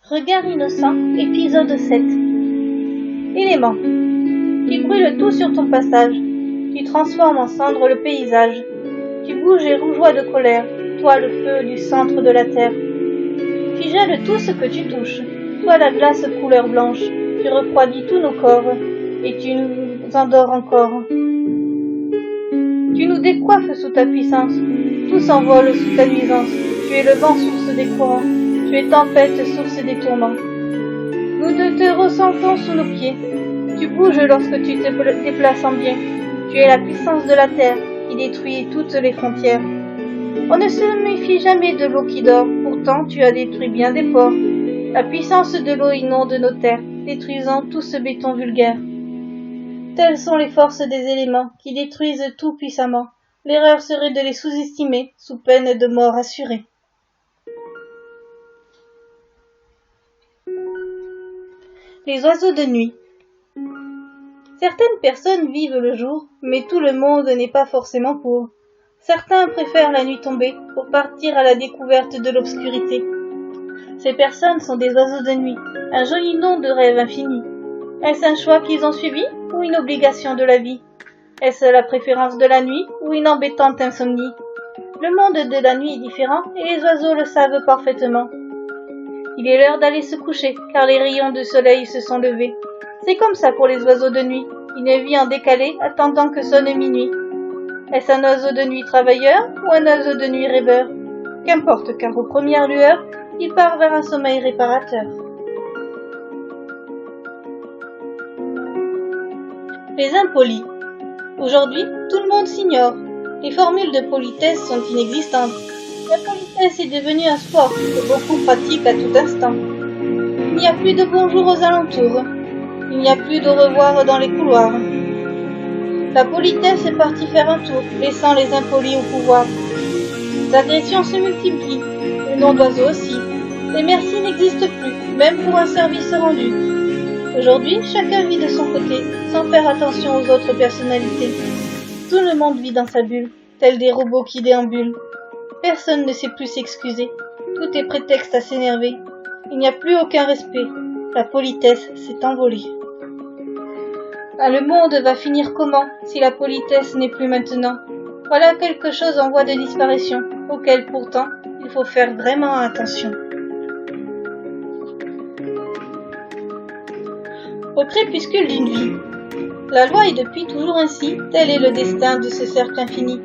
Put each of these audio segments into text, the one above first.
Regard innocent, épisode 7. Élément. Tu brûles tout sur ton passage. Tu transformes en cendres le paysage. Tu bouges et rougeois de colère, toi le feu du centre de la terre. Tu gèles tout ce que tu touches, toi la glace couleur blanche. Tu refroidis tous nos corps, et tu nous endors encore. Tu nous décoiffes sous ta puissance, tout s'envole sous ta nuisance. Tu es le vent, source des courants. Tu es tempête, source des tourments. Nous te ressentons sous nos pieds. Tu bouges lorsque tu te déplaces en bien. Tu es la puissance de la terre qui détruit toutes les frontières. On ne se méfie jamais de l'eau qui dort. Pourtant, tu as détruit bien des ports. La puissance de l'eau inonde nos terres, détruisant tout ce béton vulgaire. Telles sont les forces des éléments qui détruisent tout puissamment. L'erreur serait de les sous-estimer, sous peine de mort assurée. Les oiseaux de nuit. Certaines personnes vivent le jour, mais tout le monde n'est pas forcément pour. Certains préfèrent la nuit tombée pour partir à la découverte de l'obscurité. Ces personnes sont des oiseaux de nuit, un joli nom de rêve infini. Est-ce un choix qu'ils ont suivi ou une obligation de la vie? Est-ce la préférence de la nuit ou une embêtante insomnie? Le monde de la nuit est différent et les oiseaux le savent parfaitement. Il est l'heure d'aller se coucher, car les rayons de soleil se sont levés. C'est comme ça pour les oiseaux de nuit, une vie en décalé, attendant que sonne minuit. Est-ce un oiseau de nuit travailleur ou un oiseau de nuit rêveur? Qu'importe, car aux premières lueurs, il part vers un sommeil réparateur. Les impolis. Aujourd'hui, tout le monde s'ignore. Les formules de politesse sont inexistantes. La politesse est devenue un sport que beaucoup pratiquent à tout instant. Il n'y a plus de bonjour aux alentours. Il n'y a plus de revoir dans les couloirs. La politesse est partie faire un tour, laissant les impolis au pouvoir. Les agressions se multiplient, le nom d'oiseau aussi. Les merci n'existent plus, même pour un service rendu. Aujourd'hui, chacun vit de son côté, sans faire attention aux autres personnalités. Tout le monde vit dans sa bulle, tels des robots qui déambulent. Personne ne sait plus s'excuser. Tout est prétexte à s'énerver. Il n'y a plus aucun respect. La politesse s'est envolée. Ah, le monde va finir comment si la politesse n'est plus maintenant? Voilà quelque chose en voie de disparition, auquel pourtant il faut faire vraiment attention. Au crépuscule d'une vie. La loi est depuis toujours ainsi, tel est le destin de ce cercle infini.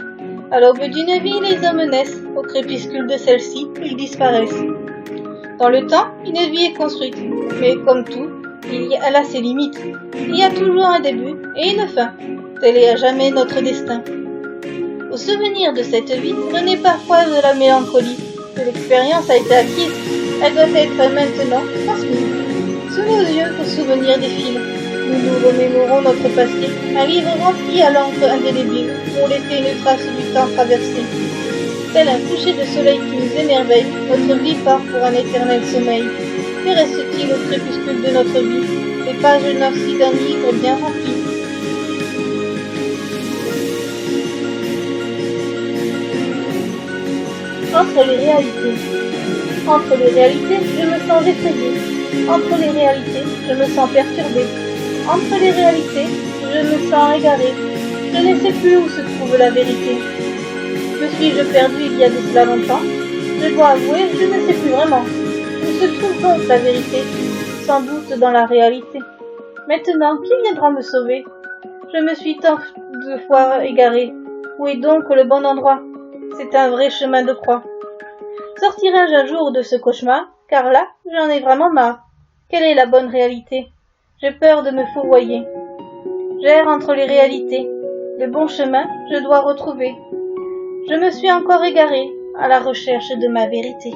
À l'aube d'une vie, les hommes naissent, au crépuscule de celle-ci, ils disparaissent. Dans le temps, une vie est construite, mais comme tout, elle a ses limites. Il y a toujours un début et une fin, tel est à jamais notre destin. Au souvenir de cette vie, venez parfois de la mélancolie, que l'expérience a été acquise, elle doit être maintenant transmise. Sous nos yeux, au souvenir des films, nous remémorons notre passé, un livre rempli à l'encre indélébile, pour laisser une trace du temps traversé. Tel un coucher de soleil qui nous émerveille, notre vie part pour un éternel sommeil. Que reste-t-il au crépuscule de notre vie? Les pages noircies d'un livre bien rempli. Entre les réalités. Entre les réalités, je me sens effrayée. Entre les réalités, je me sens perturbée. Entre les réalités, je me sens égarée. Je ne sais plus où se trouve la vérité. Me suis-je perdue il y a de cela longtemps? Je dois avouer, je ne sais plus vraiment. Où se trouve donc la vérité? Sans doute dans la réalité. Maintenant, qui viendra me sauver? Je me suis tant de fois égarée. Où est donc le bon endroit? C'est un vrai chemin de croix. Sortirai-je un jour de ce cauchemar? Car là, j'en ai vraiment marre. Quelle est la bonne réalité? J'ai peur de me fourvoyer. J'erre entre les réalités. Le bon chemin, je dois retrouver. Je me suis encore égarée à la recherche de ma vérité.